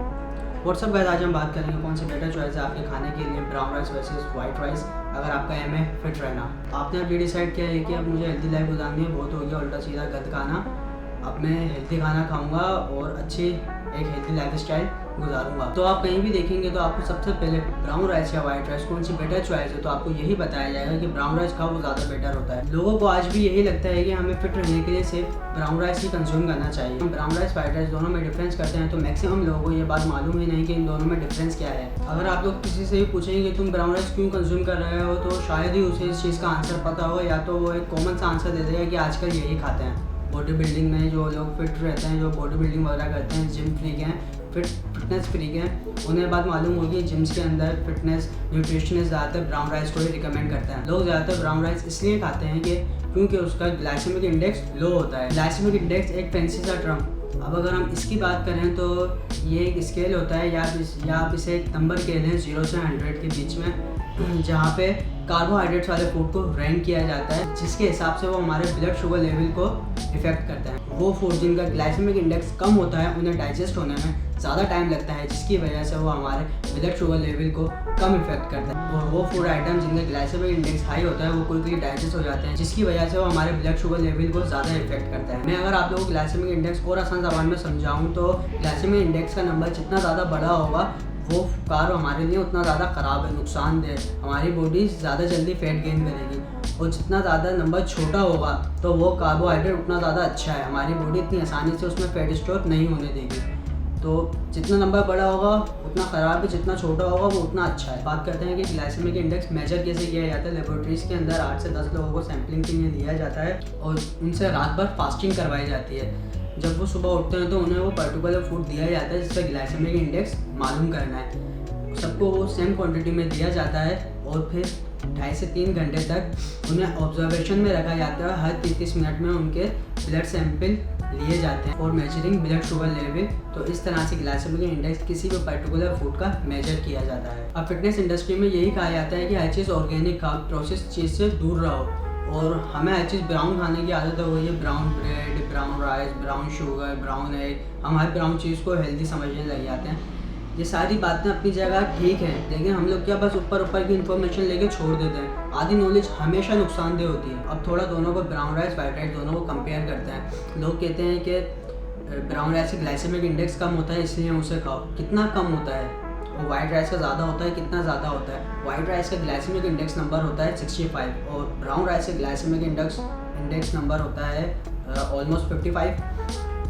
WhatsApp guys, आज हम बात करेंगे कौन सी बेटर चॉइस है आपके खाने के लिए, brown rice versus white rice. अगर आपका एम है फिट रहना, आपने अब ये डिसाइड किया है कि अब मुझे हेल्दी लाइफ गुजारनी है, बहुत हो गया उल्टा सीधा गंद खाना, अब मैं हेल्दी खाना खाऊंगा और अच्छी एक हेल्दी लाइफ स्टाइल गुजारूंगा। तो आप कहीं भी देखेंगे तो आपको सबसे पहले ब्राउन राइस या वाइट राइस कौन सी बेटर चॉइस है, तो आपको यही बताया जाएगा कि ब्राउन राइस खाओ, वो ज़्यादा बेटर होता है। लोगों को आज भी यही लगता है कि हमें फिट रहने के लिए सिर्फ ब्राउन राइस ही कंज्यूम करना चाहिए। हम ब्राउन राइस वाइट राइस दोनों में डिफरेंस करते हैं, तो मैक्सिमम लोगों को ये बात मालूम ही नहीं कि इन दोनों में डिफरेंस क्या है। अगर आप लोग किसी से भी पूछेंगे कि तुम ब्राउन राइस क्यों कंज्यूम कर रहे हो, तो शायद ही उसे इस चीज़ का आंसर पता हो, या तो वो एक कॉमन सा आंसर दे देगा कि आजकल यही खाते हैं। बॉडी बिल्डिंग में जो लोग फिट रहते हैं, जो बॉडी बिल्डिंग वगैरह करते हैं, जिम फ्रीक हैं, फिटनेस फ्रीक हैं, उन्हें बात मालूम होगी जिम्स के अंदर फिटनेस न्यूट्रिशनिस्ट ज़्यादातर ब्राउन राइस को ही रिकमेंड करते हैं। लोग ज़्यादातर ब्राउन राइस इसलिए खाते हैं कि क्योंकि उसका ग्लाइसेमिक इंडेक्स लो होता है। ग्लाइसेमिक इंडेक्स एक फैंसी सा टर्म, अब अगर हम इसकी बात करें तो ये एक स्केल होता है, या आप इसे एक नंबर कह लें 0 से 100 के बीच में, जहाँ पे कार्बोहाइड्रेट्स वाले फूड को रैंक किया जाता है, जिसके हिसाब से वो हमारे ब्लड शुगर लेवल को इफेक्ट करता है। वो फूड जिनका ग्लाइसेमिक इंडेक्स कम होता है उन्हें डाइजेस्ट होने में ज़्यादा टाइम लगता है, जिसकी वजह से वो हमारे ब्लड शुगर लेवल को कम इफेक्ट करता है। और वो फूड आइटम जिनका ग्लाइसेमिक इंडेक्स हाई होता है वो क्विकली डाइजेस्ट हो जाते हैं, जिसकी वजह से वो हमारे ब्लड शुगर लेवल को ज़्यादा इफेक्ट करता है। मैं अगर आप लोगों को ग्लाइसेमिक इंडेक्स और आसान ज़बान में समझाऊँ तो ग्लाइसेमिक इंडेक्स का नंबर जितना ज़्यादा बड़ा होगा वो कार्ब हमारे लिए उतना ज़्यादा ख़राब है, नुकसानदेह, हमारी बॉडी ज़्यादा जल्दी फैट गेन करेगी। और जितना ज़्यादा नंबर छोटा होगा तो वो कार्बोहाइड्रेट उतना ज़्यादा अच्छा है, हमारी बॉडी इतनी आसानी से उसमें फैट स्टोर नहीं होने देगी। तो जितना नंबर बड़ा होगा उतना ख़राब है, जितना छोटा होगा वो उतना अच्छा है। बात करते हैं कि ग्लाइसेमिक इंडेक्स मेजर कैसे किया जाता है। लेबोरेटरीज़ के अंदर 8 से 10 लोगों को सैम्पलिंग के लिए लिया जाता है और उनसे रात भर फास्टिंग करवाई जाती है। जब वो सुबह उठते हैं तो उन्हें वो पर्टिकुलर फूड दिया जाता है जिसका ग्लाइसेमिक इंडेक्स मालूम करना है। सबको वो सेम क्वांटिटी में दिया जाता है और फिर 2.5 से 3 घंटे तक उन्हें ऑब्जर्वेशन में रखा जाता है। हर 30 मिनट में उनके ब्लड सैंपल लिए जाते हैं और मेजरिंग ब्लड शुगर लेवल। तो इस तरह से ग्लाइसेमिक इंडेक्स किसी भी पर्टिकुलर फूड का मेजर किया जाता है। अब फिटनेस इंडस्ट्री में यही कहा जाता है कि हर चीज़ ऑर्गेनिक खाओ, प्रोसेस चीज़ से दूर रहो। और हमें हर चीज़ ब्राउन खाने की आदत हो गई है, brown bread, brown rice, brown sugar, brown egg, हम हर ब्राउन चीज़ को हेल्दी समझने लग जाते हैं। ये सारी बातें अपनी जगह ठीक हैं, लेकिन हम लोग क्या बस ऊपर की इन्फॉर्मेशन लेके छोड़ देते हैं। आधी नॉलेज हमेशा नुकसानदेह होती है। अब थोड़ा दोनों को, ब्राउन राइस वाइट राइस दोनों को कंपेयर करते हैं। लोग कहते हैं कि ब्राउन राइस का ग्लाइसेमिक इंडेक्स कम होता है इसलिए हम उसे खाओ। कितना कम होता है? और वाइट राइस का ज़्यादा होता है, कितना ज़्यादा होता है? वाइट राइस का ग्लाइसेमिक इंडेक्स नंबर होता है 65 और ब्राउन राइस का ग्लाइसेमिक इंडेक्स नंबर होता है ऑलमोस्ट 55।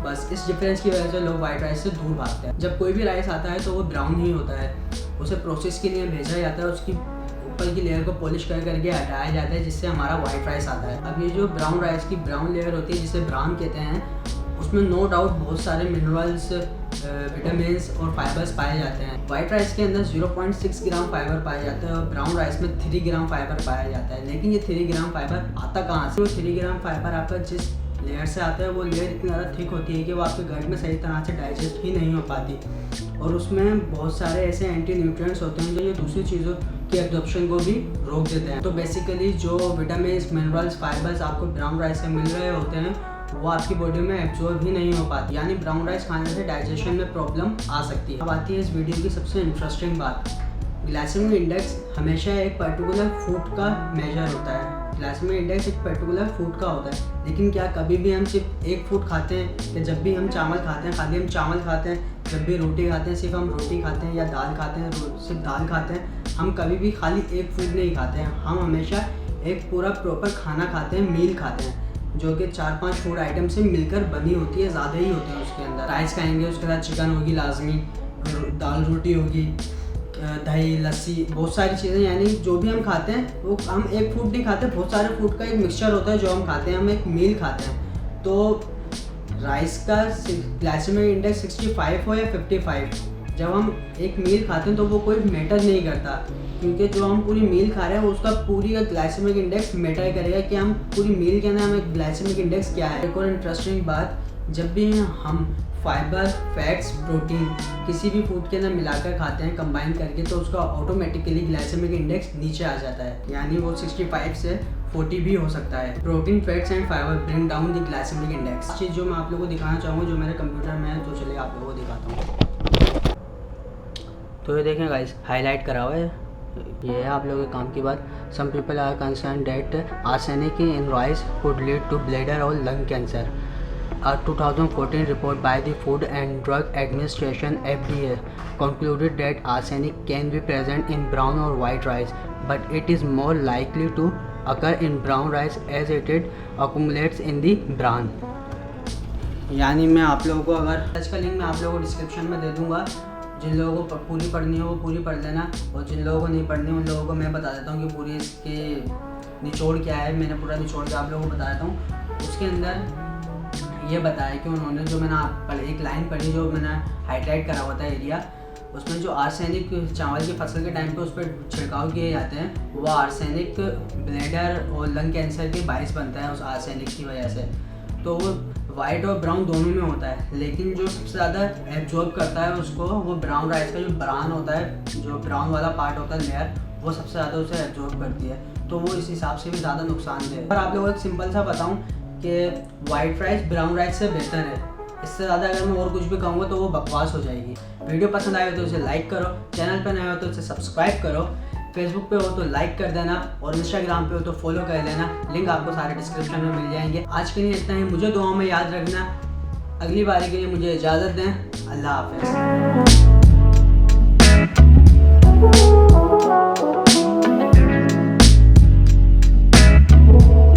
बस इस डिफरेंस की वजह से लोग वाइट राइस से दूर भागते हैं। जब कोई भी राइस आता है तो वो ब्राउन ही होता है, उसे प्रोसेस के लिए भेजा जाता है, उसकी ऊपर की लेयर को पॉलिश करके हटाया जाता है, जिससे हमारा वाइट राइस आता है। अब ये जो ब्राउन राइस की ब्राउन लेयर होती है जिसे ब्राउन कहते हैं, उसमें नो डाउट बहुत सारे मिनरल्स, विटामिन और फाइबर्स पाए जाते हैं। वाइट राइस के अंदर 0.6 ग्राम फाइबर पाया जाता है और ब्राउन राइस में 3 ग्राम फाइबर पाया जाता है। लेकिन ये 3 ग्राम फाइबर आता कहाँ से? वो 3 ग्राम फाइबर आपका जिस लेयर से आता है वो लेयर इतनी ज़्यादा थिक होती है कि वो आपके गट में सही तरह से डाइजेस्ट ही नहीं हो पाती, और उसमें बहुत सारे ऐसे एंटी न्यूट्रिएंट्स होते हैं जो ये दूसरी चीज़ों की एब्जॉर्प्शन को भी रोक देते हैं। तो बेसिकली जो विटामिन, मिनरल्स, फाइबर्स आपको ब्राउन राइस से मिल रहे होते हैं वो आपकी बॉडी में एब्जॉर्ब ही नहीं हो पाती, यानी ब्राउन राइस खाने से डाइजेशन में प्रॉब्लम आ सकती है। अब आती है इस वीडियो की सबसे इंटरेस्टिंग बात। ग्लाइसेमिक इंडेक्स हमेशा एक पर्टिकुलर फूड का मेजर होता है। ग्लाइसेमिक इंडेक्स एक पर्टिकुलर फूड का होता है, लेकिन क्या कभी भी हम सिर्फ एक फूड खाते हैं? कि जब भी हम चावल खाते हैं खाली हम चावल खाते हैं, जब भी रोटी खाते हैं सिर्फ हम रोटी खाते हैं, या दाल खाते हैं सिर्फ दाल खाते हैं? हम कभी भी खाली एक फूड नहीं खाते हैं, हम हमेशा एक पूरा प्रॉपर खाना खाते हैं, मील खाते हैं, जो कि 4-5 फूड आइटम से मिलकर बनी होती है, ज़्यादा ही होते हैं उसके अंदर। राइस खाएंगे, उसके साथ चिकन होगी लाजमी, दाल रोटी होगी, दही, लस्सी, बहुत सारी चीज़ें, यानी जो भी हम खाते हैं वो हम एक फूड नहीं खाते, बहुत सारे फूड का एक मिक्सचर होता है जो हम खाते हैं, हम एक मील खाते हैं। तो राइस का ग्लाइसेमिक इंडेक्स 65 हो या 55, जब हम एक मील खाते हैं तो वो कोई मैटर नहीं करता, क्योंकि जो हम पूरी मील खा रहे हैं उसका पूरी का ग्लाइसेमिक इंडेक्स मैटर करेगा कि हम पूरी मील के अंदर हमें ग्लाइसेमिक इंडेक्स क्या है। एक और इंटरेस्टिंग बात, जब भी हम फाइबर, फैट्स, प्रोटीन किसी भी फूड के अंदर मिलाकर खाते हैं कंबाइन करके, तो उसका ऑटोमेटिकली ग्लाइसेमिक इंडेक्स नीचे आ जाता है, यानी वो 65 से 40 भी हो सकता है। Protein, fats and fibre bring down the glycemic index. चीज़ जो मैं आप लोगों को दिखाना चाहूँगा जो मेरे कंप्यूटर में है, तो चलिए आप लोगों को दिखाता हूँ। तो ये देखें गाइस, हाईलाइट करा हुआ है, ये है आप लोगों के काम की बात। Some people are concern that arsenic in rice could lead to bladder और lung cancer. A 2014 report by the Food and Drug Administration (FDA) concluded that arsenic can be present in brown or white rice, but it is more likely to occur in brown rice as it accumulates in the bran. यानी मैं आप लोगों को अगर इसका link मैं आप लोगों को डिस्क्रिप्शन में दे दूंगा, जिन लोगों को पूरी पढ़नी हो वो पूरी पढ़ लेना, और जिन लोगों को नहीं पढ़नी उन लोगों को मैं बता देता हूँ कि पूरी इसके निचोड़ क्या है। मैंने पूरा निचोड़ के आप लोगों को बता देता हूँ। उसके अंदर ये बताया कि उन्होंने जो मैंने एक लाइन पढ़ी, जो मैंने हाईलाइट करा हुआ था एरिया, उसमें जो आर्सेनिक चावल की फसल के टाइम पे उस पर छिड़काव किए जाते हैं, वो आर्सेनिक ब्लैडर और लंग कैंसर के बाइस बनता है उस आर्सेनिक की वजह से। तो वो वाइट और ब्राउन दोनों में होता है, लेकिन जो सबसे ज़्यादा एब्जॉर्ब करता है उसको वो ब्राउन राइस का जो ब्रान होता है, जो ब्राउन वाला पार्ट होता है लेयर, वो सबसे ज़्यादा उसे एब्जॉर्ब करती है। तो वो इस हिसाब से भी ज़्यादा नुकसानदेह है। और आप लोगों को एक सिंपल सा बताऊँ कि वाइट राइस ब्राउन राइस से बेहतर है। इससे ज़्यादा अगर मैं और कुछ भी कहूँगा तो वो बकवास हो जाएगी। वीडियो पसंद आए हो तो इसे लाइक करो, चैनल पर नए हो तो इसे सब्सक्राइब करो, फेसबुक पे हो तो लाइक कर देना, और इंस्टाग्राम पे हो तो फॉलो कर लेना। लिंक आपको सारे डिस्क्रिप्शन में मिल जाएंगे। आज के लिए इतना ही, मुझे दुआओं में याद रखना। अगली बारी के लिए मुझे इजाज़त दें। अल्लाह हाफ़िज़।